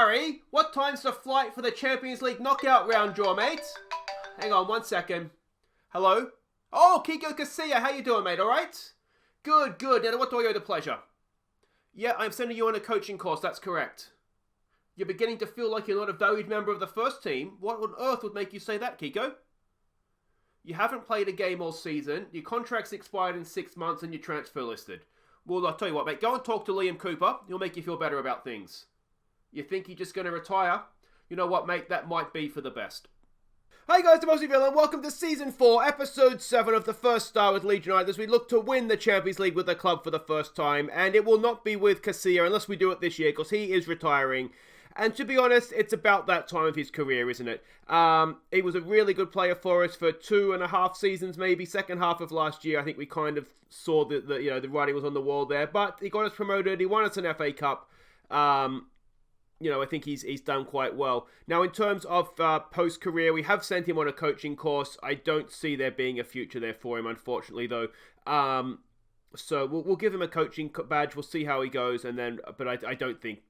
Harry, what time's the flight for the Champions League knockout round draw, mate? Hang on 1 second. Hello? Oh, Kiko Casilla, how you doing, mate? All right? Good. Now, what do I owe the pleasure? Yeah, I'm sending you on a coaching course, that's correct. You're beginning to feel like you're not a valued member of the first team? What on earth would make you say that, Kiko? You haven't played a game all season, your contract's expired in 6 months, and you're transfer listed. Well, I'll tell you what, mate, go and talk to Liam Cooper. He'll make you feel better about things. You think you're just going to retire? You know what, mate, that might be for the best. Hey guys, I'm Aussie and welcome to Season 4, Episode 7 of The First Star with Leeds United as we look to win the Champions League with the club for the first time. And it will not be with Casilla unless we do it this year because he is retiring. And to be honest, it's about that time of his career, isn't it? He was a really good player for us for 2.5 seasons, maybe. Second half of last year, I think we kind of saw that the writing was on the wall there. But he got us promoted. He won us an FA Cup. I think he's done quite well. Now, in terms of post-career, we have sent him on a coaching course. I don't see there being a future there for him, unfortunately, though. So we'll give him a coaching badge. We'll see how he goes, but I don't think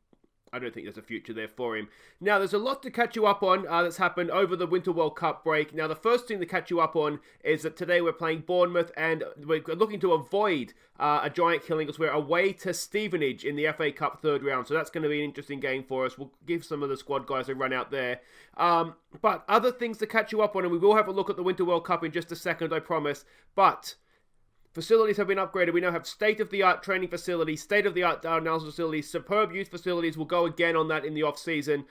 there's a future there for him. Now, there's a lot to catch you up on that's happened over the Winter World Cup break. Now, the first thing to catch you up on is that today we're playing Bournemouth and we're looking to avoid a giant killing because we're away to Stevenage in the FA Cup third round. So that's going to be an interesting game for us. We'll give some of the squad guys a run out there. But other things to catch you up on, and we will have a look at the Winter World Cup in just a second, I promise. But facilities have been upgraded. We now have state-of-the-art training facilities, state-of-the-art analysis facilities, superb youth facilities. We'll go again on that in the off-season.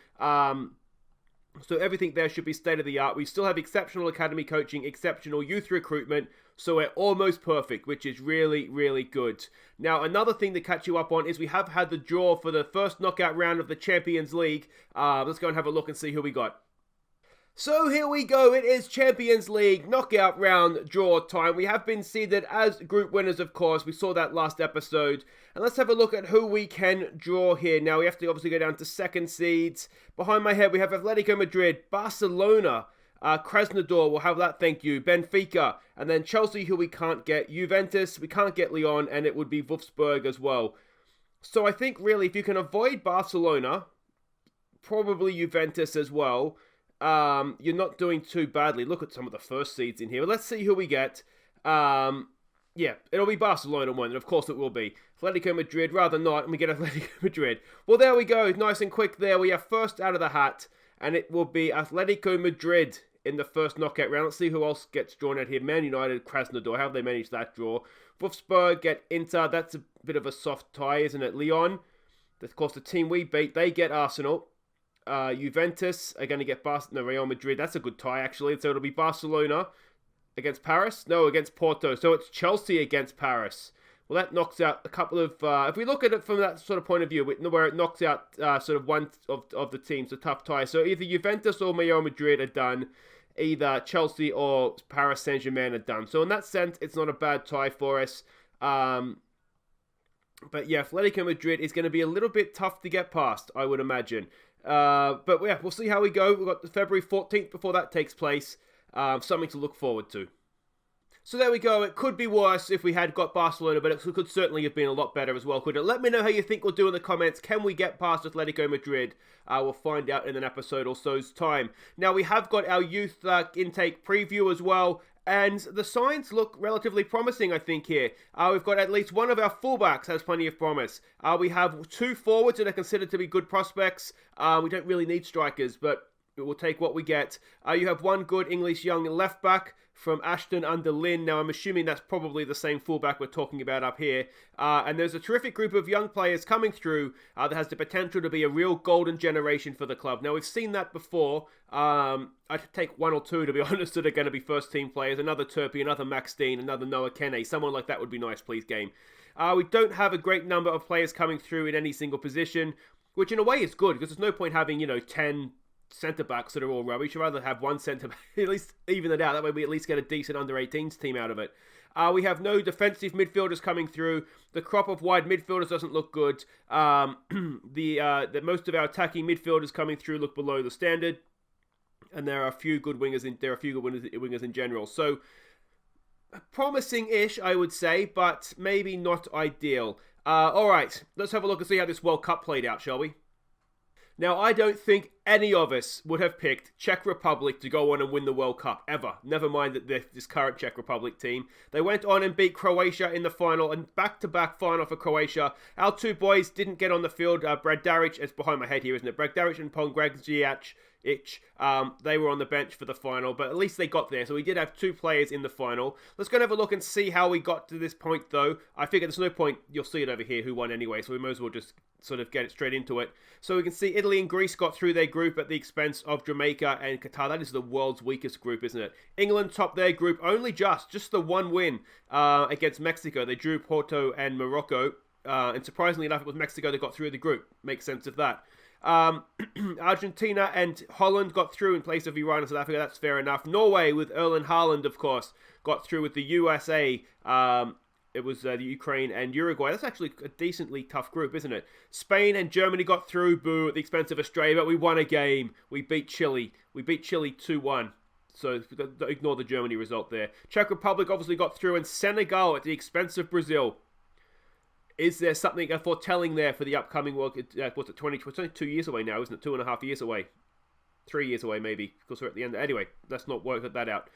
So everything there should be state-of-the-art. We still have exceptional academy coaching, exceptional youth recruitment. So we're almost perfect, which is really, really good. Now, another thing to catch you up on is we have had the draw for the first knockout round of the Champions League. Let's go and have a look and see who we got. So here we go, it is Champions League knockout round draw time. We have been seeded as group winners, of course. We saw that last episode. And let's have a look at who we can draw here. Now we have to obviously go down to second seeds. Behind my head we have Atletico Madrid, Barcelona, Krasnodar, we'll have that, thank you, Benfica, and then Chelsea, who we can't get, Juventus, we can't get Lyon, and it would be Wolfsburg as well. So I think really if you can avoid Barcelona, probably Juventus as well, you're not doing too badly. Look at some of the first seeds in here. Let's see who we get. Yeah, it'll be Barcelona one, and of course it will be. Atletico Madrid, rather not, and we get Atletico Madrid. Well, there we go. Nice and quick there. We have first out of the hat, and it will be Atletico Madrid in the first knockout round. Let's see who else gets drawn out here. Man United, Krasnodar. How have they managed that draw? Wolfsburg get Inter. That's a bit of a soft tie, isn't it? Lyon, of course, the team we beat, they get Arsenal. Juventus are going to get Real Madrid. That's a good tie, actually. So it'll be Barcelona against Paris. No, against Porto. So it's Chelsea against Paris. Well, that knocks out a couple of... if we look at it from that sort of point of view, where it knocks out sort of one of the teams, a tough tie. So either Juventus or Real Madrid are done. Either Chelsea or Paris Saint-Germain are done. So in that sense, it's not a bad tie for us. But yeah, Atletico Madrid is going to be a little bit tough to get past, I would imagine. But yeah, we'll see how we go. We've got February 14th before that takes place. Something to look forward to. So there we go. It could be worse if we had got Barcelona, but it could certainly have been a lot better as well, couldn't it? Let me know how you think we'll do in the comments. Can we get past Atletico Madrid? We'll find out in an episode or so's time. Now, we have got our youth intake preview as well. And the signs look relatively promising, I think, here. We've got at least one of our fullbacks has plenty of promise. We have 2 forwards that are considered to be good prospects. We don't really need strikers, but we'll take what we get. You have one good English young left-back from Ashton under Lynn. Now, I'm assuming that's probably the same fullback we're talking about up here. And there's a terrific group of young players coming through that has the potential to be a real golden generation for the club. Now, we've seen that before. I'd take 1 or 2, to be honest, that are going to be first-team players. Another Turpie, another Max Dean, another Noah Kenne. Someone like that would be nice, please, game. We don't have a great number of players coming through in any single position, which in a way is good, because there's no point having, 10 centre-backs that are all rubbish. I'd rather have one centre-back, at least even it out. That way we at least get a decent under-18s team out of it. We have no defensive midfielders coming through. The crop of wide midfielders doesn't look good. Most of our attacking midfielders coming through look below the standard. And there are a few good wingers in general. So, promising-ish, I would say, but maybe not ideal. Alright, let's have a look and see how this World Cup played out, shall we? Now, I don't think any of us would have picked Czech Republic to go on and win the World Cup, ever. Never mind that this current Czech Republic team. They went on and beat Croatia in the final, and back-to-back final for Croatia. Our two boys didn't get on the field. Bregdaric, it's behind my head here, isn't it? Bregdaric and Pongradzic. They were on the bench for the final, but at least they got there. So we did have two players in the final. Let's go and have a look and see how we got to this point, though. I figure there's no point. You'll see it over here who won anyway, so we might as well just sort of get it straight into it. So we can see Italy and Greece got through their group at the expense of Jamaica and Qatar. That is the world's weakest group, isn't it? England topped their group only just the one win against Mexico. They drew Porto and Morocco. And surprisingly enough, it was Mexico that got through the group. Makes sense of that. Argentina and Holland got through in place of Iran and South Africa. That's fair enough. Norway with Erling Haaland, of course, got through with the USA. It was the Ukraine and Uruguay. That's actually a decently tough group, isn't it? Spain and Germany got through, boo, at the expense of Australia, but we won a game. We beat Chile. We beat Chile 2-1. So ignore the Germany result there. Czech Republic obviously got through, and Senegal at the expense of Brazil. Is there something foretelling there for the upcoming World Cup? What's it, 20? It's only 2 years away now, isn't it? 2.5 years away. 3 years away, maybe, because we're at the end. Anyway, let's not work that out.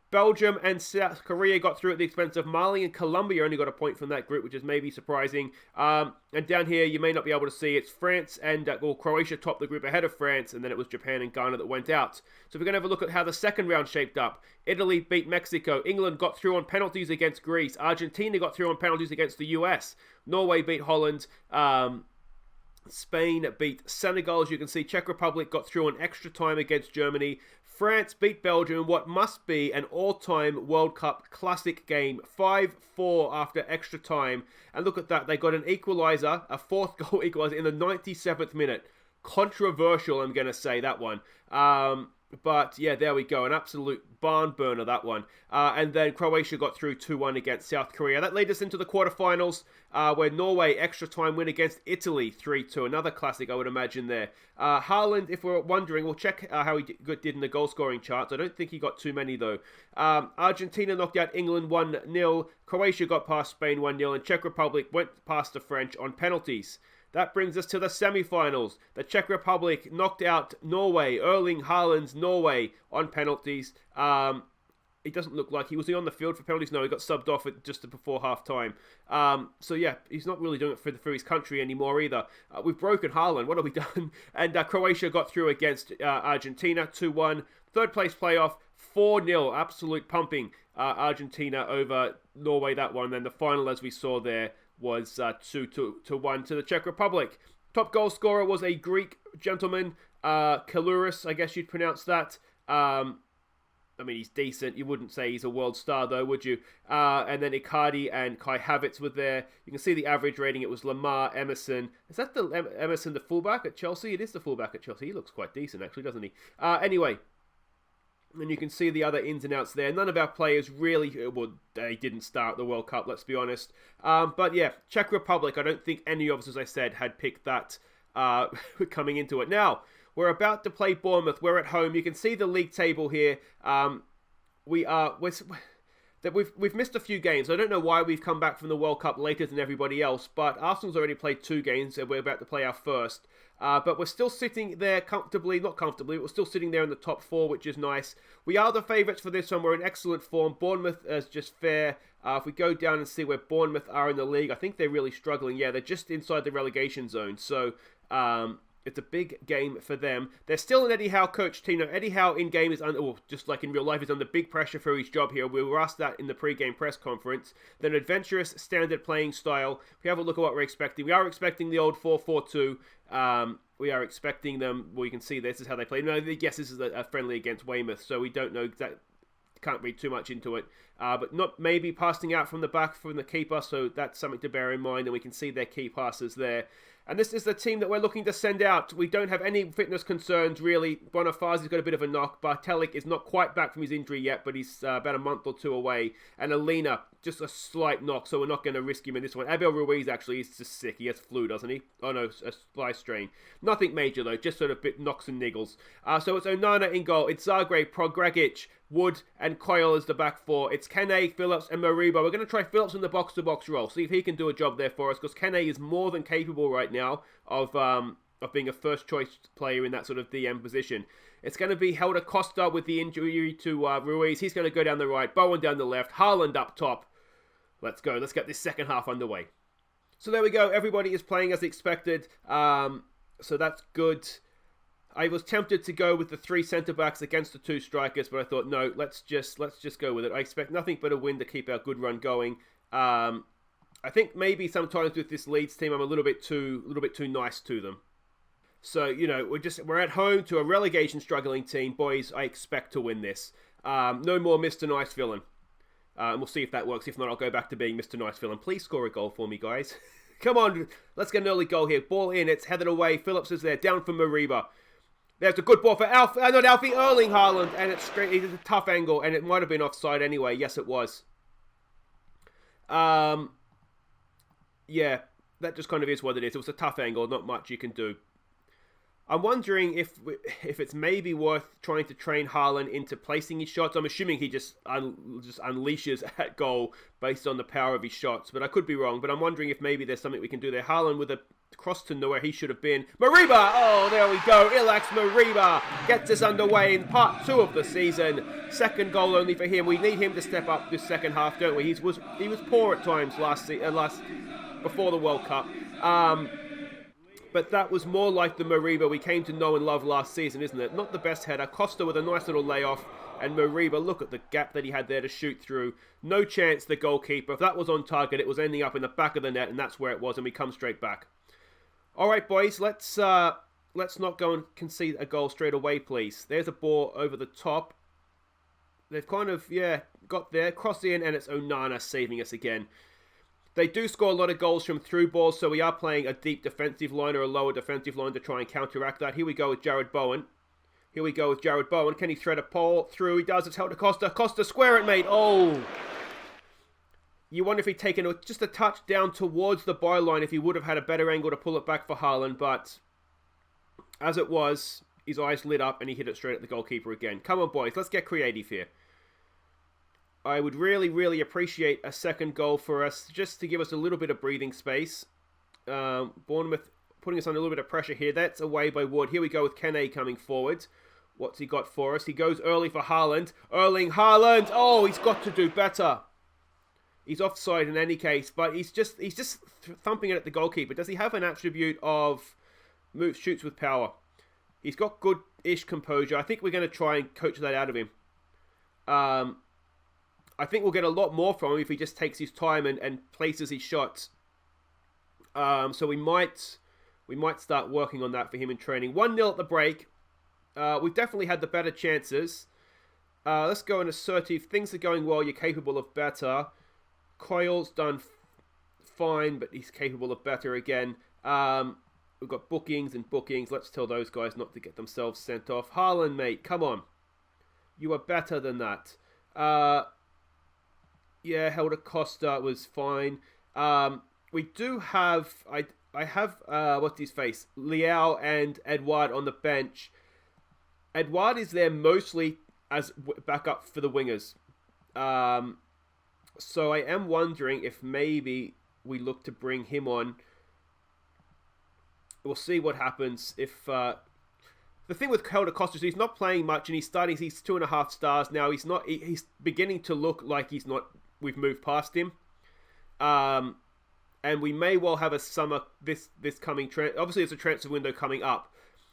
Belgium and South Korea got through at the expense of Mali, and Colombia only got a point from that group, which is maybe surprising. And down here, you may not be able to see, it's France and Croatia topped the group ahead of France, and then it was Japan and Ghana that went out. So we're going to have a look at how the second round shaped up. Italy beat Mexico. England got through on penalties against Greece. Argentina got through on penalties against the US. Norway beat Holland. Spain beat Senegal, as you can see. Czech Republic got through on extra time against Germany. France beat Belgium in what must be an all-time World Cup classic game. 5-4 after extra time. And look at that, they got an equaliser, a fourth goal equaliser in the 97th minute. Controversial, I'm going to say, that one. But yeah, there we go. An absolute barn burner, that one. And then Croatia got through 2-1 against South Korea. That led us into the quarterfinals, where Norway extra time win against Italy 3-2. Another classic, I would imagine there. Haaland, if we're wondering, we'll check how he did in the goal scoring charts. I don't think he got too many though. Argentina knocked out England 1-0. Croatia got past Spain 1-0. And Czech Republic went past the French on penalties. That brings us to the semi-finals. The Czech Republic knocked out Norway. Erling Haaland's Norway on penalties. It doesn't look like was he on the field for penalties? No, he got subbed off just before half-time. So yeah, he's not really doing it for his country anymore either. We've broken Haaland. What have we done? And Croatia got through against Argentina 2-1. Third place playoff 4-0. Absolute pumping. Argentina over Norway, that one. And then the final, as we saw there, was 2-1 to the Czech Republic. Top goal scorer was a Greek gentleman, Kalouris, I guess you'd pronounce that. I mean, he's decent. You wouldn't say he's a world star, though, would you? And then Icardi and Kai Havertz were there. You can see the average rating. It was Lamar, Emerson. Is that the Emerson, the fullback at Chelsea? It is the fullback at Chelsea. He looks quite decent, actually, doesn't he? Anyway. And you can see the other ins and outs there. None of our players really, well, they didn't start the World Cup, let's be honest. But yeah, Czech Republic, I don't think any of us, as I said, had picked that coming into it. Now, we're about to play Bournemouth. We're at home. You can see the league table here. We've missed a few games. I don't know why we've come back from the World Cup later than everybody else, but Arsenal's already played 2 games, and we're about to play our first. But we're still sitting there comfortably, not comfortably, but we're still sitting there in the top 4, which is nice. We are the favourites for this one. We're in excellent form. Bournemouth is just fair. If we go down and see where Bournemouth are in the league, I think they're really struggling. Yeah, they're just inside the relegation zone. So, it's a big game for them. They're still an Eddie Howe coach team. Now, Eddie Howe in-game is, just like in real life, is under big pressure for his job here. We were asked that in the pre-game press conference. Then adventurous standard playing style. If we have a look at what we're expecting, we are expecting the old 4-4-2. We are expecting them, well, you can see this is how they play. No, yes, this is a friendly against Weymouth, so we don't know exactly. Can't read too much into it, but not maybe passing out from the back from the keeper, so that's something to bear in mind, and we can see their key passes there. And this is the team that we're looking to send out. We don't have any fitness concerns, really. Bonifazi's got a bit of a knock. Bartelik is not quite back from his injury yet, but he's about a month or 2 away. And Alina, just a slight knock, so we're not going to risk him in this one. Abel Ruiz, actually, is just sick. He has flu, doesn't he? Oh, no, a fly strain. Nothing major, though, just sort of bit knocks and niggles. So it's Onana in goal. It's Zagreb, Progragic, Wood, and Coyle as the back 4. It's Kene, Phillips, and Mariba. We're going to try Phillips in the box-to-box role. See if he can do a job there for us, because Kene is more than capable right now of of being a first choice player in that sort of DM position. It's going to be Helder Costa with the injury to Ruiz. He's going to go down the right, Bowen down the left, Haaland up top. Let's go. Let's get this second half underway. So there we go. Everybody is playing as expected. So that's good. I was tempted to go with the 3 centre-backs against the 2 strikers, but I thought, no, let's just go with it. I expect nothing but a win to keep our good run going. I think maybe sometimes with this Leeds team, I'm a little bit too nice to them. So, you know, we're at home to a relegation struggling team. Boys, I expect to win this. No more Mr. Nice Villain. And we'll see if that works. If not, I'll go back to being Mr. Nice Villain. Please score a goal for me, guys. Come on, let's get an early goal here. Ball in, it's headed away. Phillips is there, down for Mariba. There's a good ball for Erling Haaland, and it's straight. It's a tough angle, and it might have been offside anyway. Yes, it was. Yeah, that just kind of is what it is. It was a tough angle, not much you can do. I'm wondering if it's maybe worth trying to train Haaland into placing his shots. I'm assuming he just unleashes at goal based on the power of his shots, but I could be wrong. But I'm wondering if maybe there's something we can do there. Haaland with a cross to where he should have been. Mariba! Oh, there we go. Ilax Mariba gets us underway in part 2 of the season. Second goal only for him. We need him to step up this second half, don't we? He was poor at times before the World Cup. But that was more like the Mariba we came to know and love last season, isn't it? Not the best header. Costa with a nice little layoff. And Mariba, look at the gap that he had there to shoot through. No chance, the goalkeeper. If that was on target, it was ending up in the back of the net, and that's where it was, and we come straight back. All right, boys, let's not go and concede a goal straight away, please. There's a ball over the top. They've kind of, got there. Cross in, and it's Onana saving us again. They do score a lot of goals from through balls, so we are playing a deep defensive line or a lower defensive line to try and counteract that. Here we go with Jared Bowen. Can he thread a pole through? He does. It's held to Costa. Costa, square it, mate. Oh! You wonder if he'd taken just a touch down towards the byline if he would have had a better angle to pull it back for Haaland, but as it was, his eyes lit up and he hit it straight at the goalkeeper again. Come on, boys. Let's get creative here. I would really, really appreciate a second goal for us, just to give us a little bit of breathing space. Bournemouth putting us under a little bit of pressure here. That's away by Wood. Here we go with Kene coming forward. What's he got for us? He goes early for Haaland. Erling Haaland! Oh, he's got to do better. He's offside in any case, but he's just thumping it at the goalkeeper. Does he have an attribute of shoots with power? He's got good-ish composure. I think we're going to try and coach that out of him. I think we'll get a lot more from him if he just takes his time and places his shots. So we might start working on that for him in training. 1-0 at the break. We've definitely had the better chances. Let's go in assertive. Things are going well. You're capable of better. Coyle's done fine, but he's capable of better again. We've got bookings and bookings. Let's tell those guys not to get themselves sent off. Haaland, mate, come on. You are better than that. Helder Costa was fine. We do have... I have, what's his face? Leao and Edouard on the bench. Edouard is there mostly as backup for the wingers. So I am wondering if maybe we look to bring him on. We'll see what happens. If the thing with Helder Costa is he's not playing much, and he's 2.5 stars now. He's beginning to look like he's not. We've moved past him. And we may well have a summer this coming. Obviously, it's a transfer window coming up.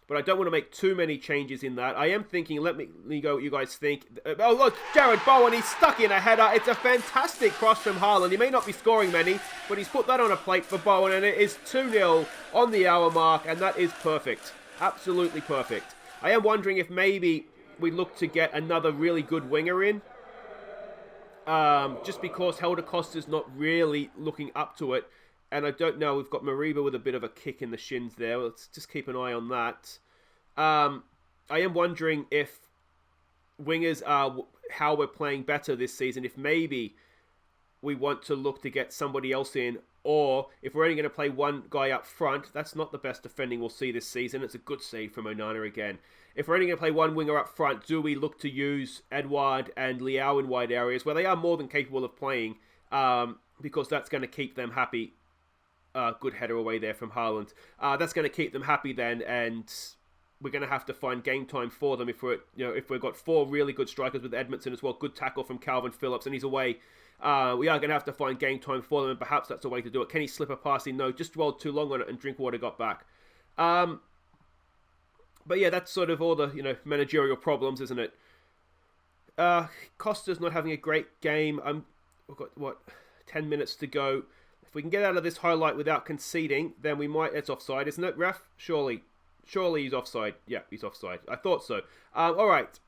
But I don't want to make too many changes in that. I am thinking, let me go what you guys think. Oh, look, Jared Bowen, he's stuck in a header. It's a fantastic cross from Haaland. He may not be scoring many, but he's put that on a plate for Bowen, and it is 2-0 on the hour mark, and that is perfect. Absolutely perfect. I am wondering if maybe we look to get another really good winger in. Just because Helder Costa's not really looking up to it. And I don't know, we've got Mariba with a bit of a kick in the shins there. Let's just keep an eye on that. I am wondering if wingers are how we're playing better this season. If maybe we want to look to get somebody else in. Or if we're only going to play one guy up front, that's not the best defending we'll see this season. It's a good save from Onana again. If we're only going to play one winger up front, do we look to use Edouard and Leao in wide areas where they are more than capable of playing? Because that's going to keep them happy. Good header away there from Haaland. That's going to keep them happy then, and we're going to have to find game time for them if we've got 4 really good strikers with Edmondson as well. Good tackle from Calvin Phillips, and he's away. We are going to have to find game time for them, and perhaps that's a way to do it. Can he slip a pass in? No, just dwelled too long on it, and Drinkwater got back. But yeah, that's sort of all the managerial problems, isn't it? Costa's not having a great game. We've got 10 minutes to go. If we can get out of this highlight without conceding, then we might. It's offside, isn't it, ref? Surely he's offside. Yeah, he's offside. I thought so. All right.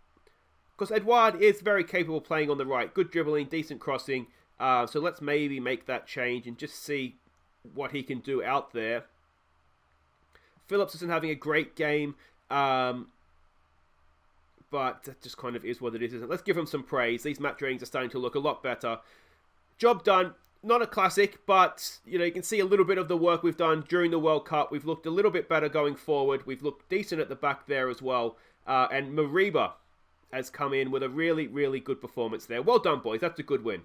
Because Edouard is very capable playing on the right. Good dribbling, decent crossing. So let's maybe make that change and just see what he can do out there. Phillips isn't having a great game. But that just kind of is what it is, isn't it? Let's give him some praise. These match ratings are starting to look a lot better. Job done. Not a classic, but you can see a little bit of the work we've done during the World Cup. We've looked a little bit better going forward. We've looked decent at the back there as well. And Mariba has come in with a really, really good performance there. Well done, boys. That's a good win.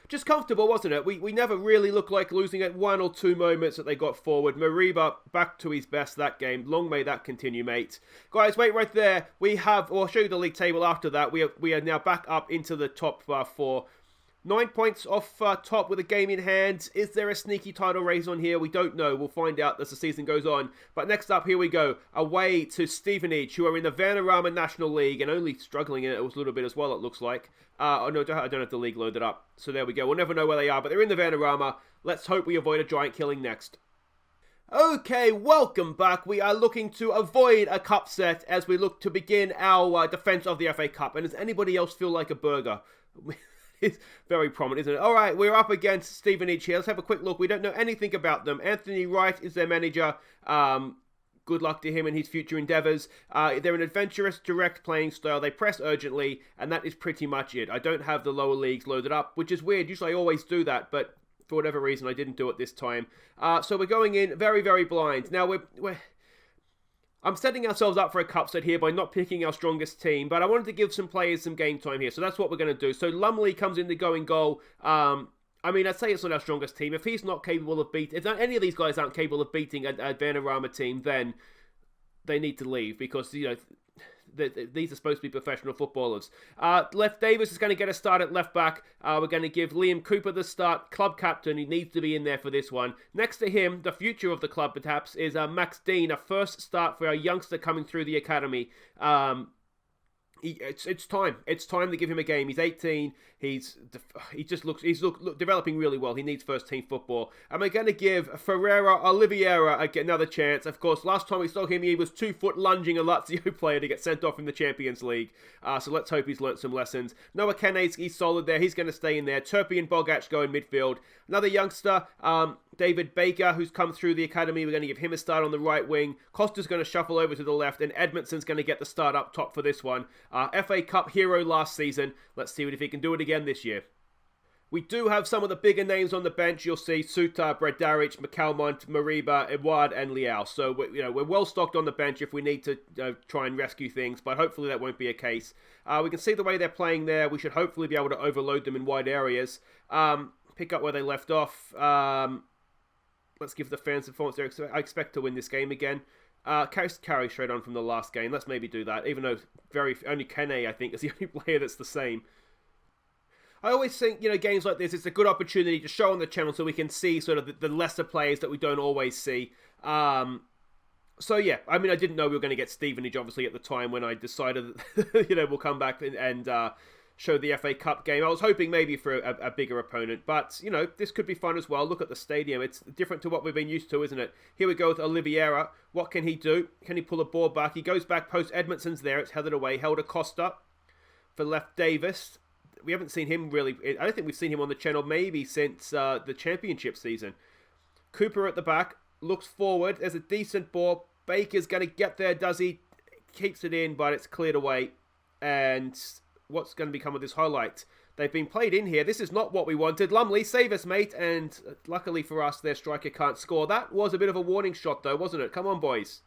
Just comfortable, wasn't it? We never really looked like losing at 1 or 2 moments that they got forward. Mariba back to his best that game. Long may that continue, mate. Guys, wait right there. I'll show you the league table after that. We are now back up into the top 4. 9 points off top with a game in hand. Is there a sneaky title race on here? We don't know. We'll find out as the season goes on. But next up, here we go. Away to Stevenage, who are in the Vanarama National League and only struggling in it a little bit as well, it looks like. No, I don't have the league loaded up. So there we go. We'll never know where they are, but they're in the Vanarama. Let's hope we avoid a giant killing next. Okay, welcome back. We are looking to avoid a cup set as we look to begin our defence of the FA Cup. And does anybody else feel like a burger? It's very prominent, isn't it? All right, we're up against Stevenage here. Let's have a quick look. We don't know anything about them. Anthony Wright is their manager. Good luck to him in his future endeavours. They're an adventurous, direct playing style. They press urgently, and that is pretty much it. I don't have the lower leagues loaded up, which is weird. Usually I always do that, but for whatever reason, I didn't do it this time. So we're going in very, very blind. Now, I'm setting ourselves up for a cup set here by not picking our strongest team, but I wanted to give some players some game time here, so that's what we're going to do. So Lumley comes in to go in goal. I'd say it's not our strongest team. If he's not capable of if any of these guys aren't capable of beating a Vanarama team, then they need to leave because, these are supposed to be professional footballers. Left Davis is going to get a start at left back. We're going to give Liam Cooper the start. Club captain, he needs to be in there for this one. Next to him, the future of the club perhaps, is Max Dean, a first start for a youngster coming through the academy. It's time. It's time to give him a game. He's 18. He's developing really well. He needs first team football. And we're going to give Ferreira Oliveira another chance. Of course, last time we saw him, he was 2 foot lunging a Lazio player to get sent off in the Champions League. So let's hope he's learnt some lessons. Noah Kenne's he's solid there. He's going to stay in there. Turpie and Bogac go in midfield. Another youngster, David Baker, who's come through the academy. We're going to give him a start on the right wing. Costa's going to shuffle over to the left, and Edmondson's going to get the start up top for this one. FA Cup hero last season. Let's see if he can do it again this year. We do have some of the bigger names on the bench. You'll see Suter, Bredaric, McCalmont, Mariba, Edouard, and Liao. So we're well stocked on the bench if we need to try and rescue things, but hopefully that won't be a case. We can see the way they're playing there. We should hopefully be able to overload them in wide areas. Pick up where they left off. Let's give the fans the performance. I expect to win this game again. Carry straight on from the last game. Let's maybe do that, even though only Kenne, I think, is the only player that's the same. I always think, games like this, it's a good opportunity to show on the channel so we can see sort of the lesser players that we don't always see. So yeah, I didn't know we were going to get Stevenage, obviously, at the time when I decided that, we'll come back and show the FA Cup game. I was hoping maybe for a bigger opponent, but, this could be fun as well. Look at the stadium. It's different to what we've been used to, isn't it? Here we go with Oliveira. What can he do? Can he pull a ball back? He goes back, post Edmondson's there. It's headed away. Held Acosta for left Davis. We haven't seen him really. I don't think we've seen him on the channel maybe since the championship season. Cooper at the back. Looks forward. There's a decent ball. Baker's going to get there, does he? Keeps it in, but it's cleared away. And what's going to become of this highlight? They've been played in here. This is not what we wanted. Lumley, save us, mate. And luckily for us, their striker can't score. That was a bit of a warning shot, though, wasn't it? Come on, boys.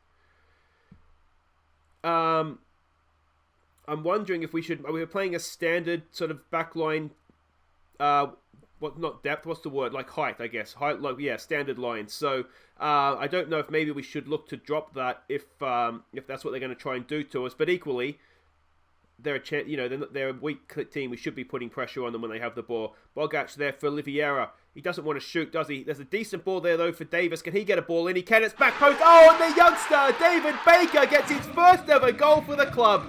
I'm wondering if we were playing a standard sort of backline 1-4-1 not depth, what's the word? Like height, I guess. Height, like, yeah, standard lines. So I don't know if maybe we should look to drop that if that's what they're going to try and do to us. But equally, they're they're a weak team. We should be putting pressure on them when they have the ball. Bogac there for Oliveira. He doesn't want to shoot, does he? There's a decent ball there, though, for Davis. Can he get a ball in? He can. It's back post. Oh, and the youngster, David Baker, gets his first ever goal for the club.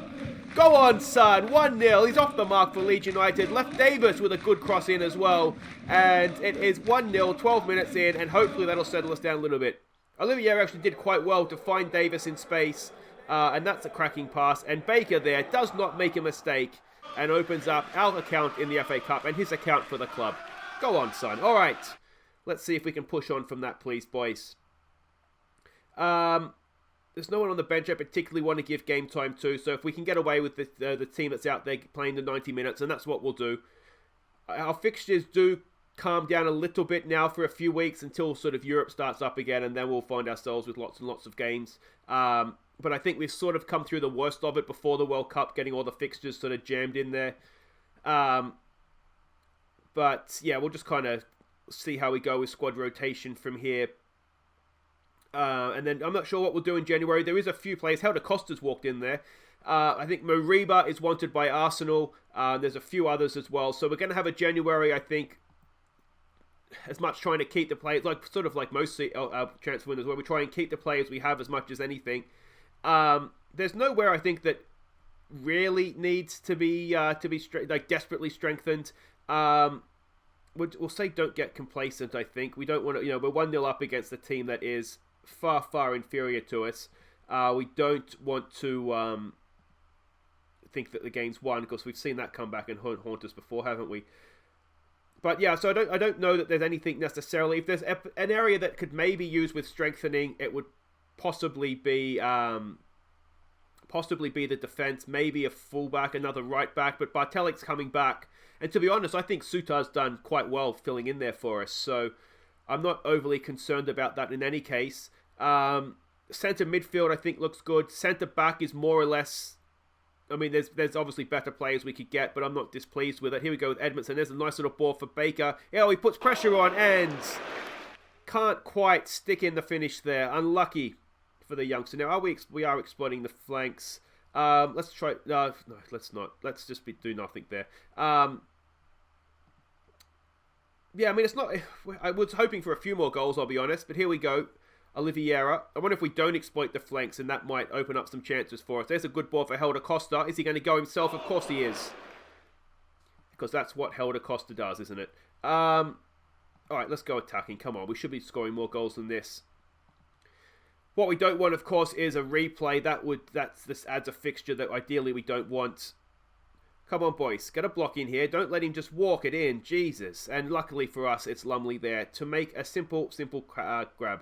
Go on, son. 1-0. He's off the mark for Leeds United. Left Davis with a good cross in as well. And it is 1-0, 12 minutes in, and hopefully that'll settle us down a little bit. Olivier actually did quite well to find Davis in space, and that's a cracking pass. And Baker there does not make a mistake and opens up our account in the FA Cup and his account for the club. Go on, son. All right. Let's see if we can push on from that, please, boys. There's no one on the bench I particularly want to give game time to, so if we can get away with the team that's out there playing the 90 minutes, and that's what we'll do. Our fixtures do calm down a little bit now for a few weeks until sort of Europe starts up again, and then we'll find ourselves with lots and lots of games. But I think we've sort of come through the worst of it before the World Cup, getting all the fixtures sort of jammed in there. But yeah, we'll just kind of see how we go with squad rotation from here. And then I'm not sure what we'll do in January. There is a few players. Helder Costa's walked in there. I think Moriba is wanted by Arsenal. There's a few others as well. So we're going to have a January, I think, as much trying to keep the players, like sort of like most transfer windows, where we try and keep the players we have as much as anything. There's nowhere I think that really needs to be like desperately strengthened. We'll say don't get complacent, I think. We don't want to, we're 1-0 up against a team that is far, far inferior to us. We don't want to think that the game's won, because we've seen that come back and haunt us before, haven't we? But yeah, so I don't know that there's anything necessarily. If there's an area that could maybe use with strengthening, it would possibly be the defense, maybe a fullback, another right back. But Bartelik's coming back, and to be honest, I think Sutar's done quite well filling in there for us. So I'm not overly concerned about that in any case. Centre midfield, I think, looks good. Centre back is more or less. I mean, there's obviously better players we could get, but I'm not displeased with it. Here we go with Edmondson. There's a nice little ball for Baker. Yeah, he puts pressure on and can't quite stick in the finish there. Unlucky for the youngster. Now, we are exploiting the flanks. Let's try. No, let's not. Let's just do nothing there. Yeah, I mean, it's not. I was hoping for a few more goals, I'll be honest, but here we go. Oliveira. I wonder if we don't exploit the flanks, and that might open up some chances for us. There's a good ball for Helder Costa. Is he going to go himself? Of course he is. Because that's what Helder Costa does, isn't it? Alright, let's go attacking. Come on, we should be scoring more goals than this. What we don't want, of course, is a replay. This adds a fixture that ideally we don't want. Come on, boys. Get a block in here. Don't let him just walk it in. Jesus. And luckily for us, it's Lumley there to make a simple grab.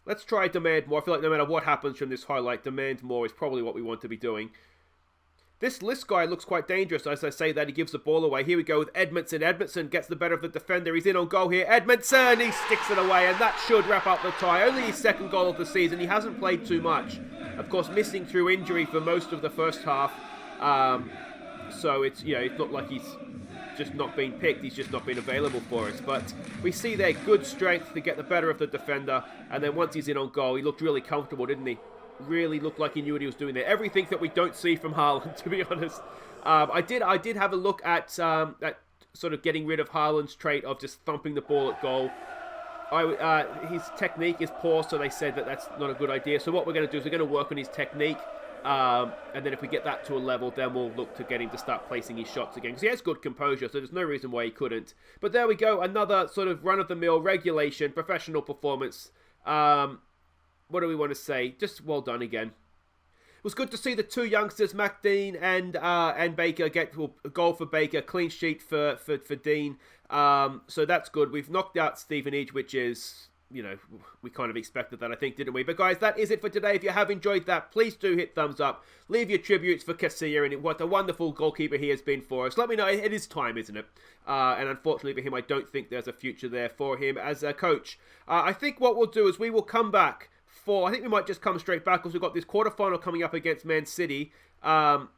Let's try demand more. I feel like no matter what happens from this highlight, demand more is probably what we want to be doing. This List guy looks quite dangerous as I say that. He gives the ball away. Here we go with Edmondson. Edmondson gets the better of the defender. He's in on goal here. Edmondson! He sticks it away, and that should wrap up the tie. Only his second goal of the season. He hasn't played too much. Of course, missing through injury for most of the first half. So it's not like he's just not been picked. He's just not been available for us. But we see there good strength to get the better of the defender. And then once he's in on goal, he looked really comfortable, didn't he? Really looked like he knew what he was doing there. Everything that we don't see from Haaland, to be honest. I did have a look at sort of getting rid of Haaland's trait of just thumping the ball at goal. His technique is poor, so they said that that's not a good idea. So what we're going to do is we're going to work on his technique. And then if we get that to a level, then we'll look to get him to start placing his shots again. Because he has good composure, so there's no reason why he couldn't. But there we go, another sort of run-of-the-mill regulation, professional performance. What do we want to say? Just well done again. It was good to see the two youngsters, McDean and Baker, get a goal for Baker, clean sheet for Dean. So that's good. We've knocked out Stevenage, which is... we kind of expected that, I think, didn't we? But guys, that is it for today. If you have enjoyed that, please do hit thumbs up. Leave your tributes for Casilla and what a wonderful goalkeeper he has been for us. Let me know. It is time, isn't it? And unfortunately for him, I don't think there's a future there for him as a coach. I think what we'll do is we will come back I think we might just come straight back because we've got this quarterfinal coming up against Man City. And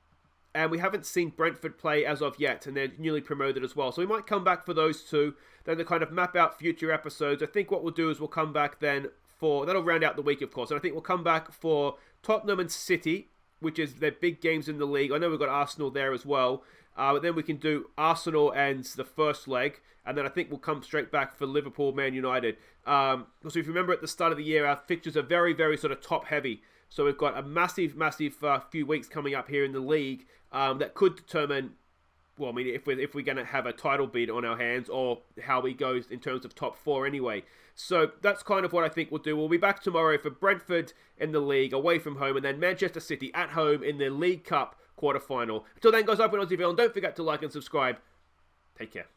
And we haven't seen Brentford play as of yet, and they're newly promoted as well. So we might come back for those two, then to kind of map out future episodes. I think what we'll do is we'll come back then for, that'll round out the week, of course. And I think we'll come back for Tottenham and City, which is their big games in the league. I know we've got Arsenal there as well. But then we can do Arsenal and the first leg. And then I think we'll come straight back for Liverpool, Man United. So if you remember at the start of the year, our fixtures are very, very sort of top heavy. So we've got a massive few weeks coming up here in the league that could determine, well, I mean, if we're going to have a title bid on our hands or how we go in terms of top 4 anyway. So that's kind of what I think we'll do. We'll be back tomorrow for Brentford in the league, away from home, and then Manchester City at home in the League Cup quarter-final. Until then, guys, I've been Aussie, and don't forget to like and subscribe. Take care.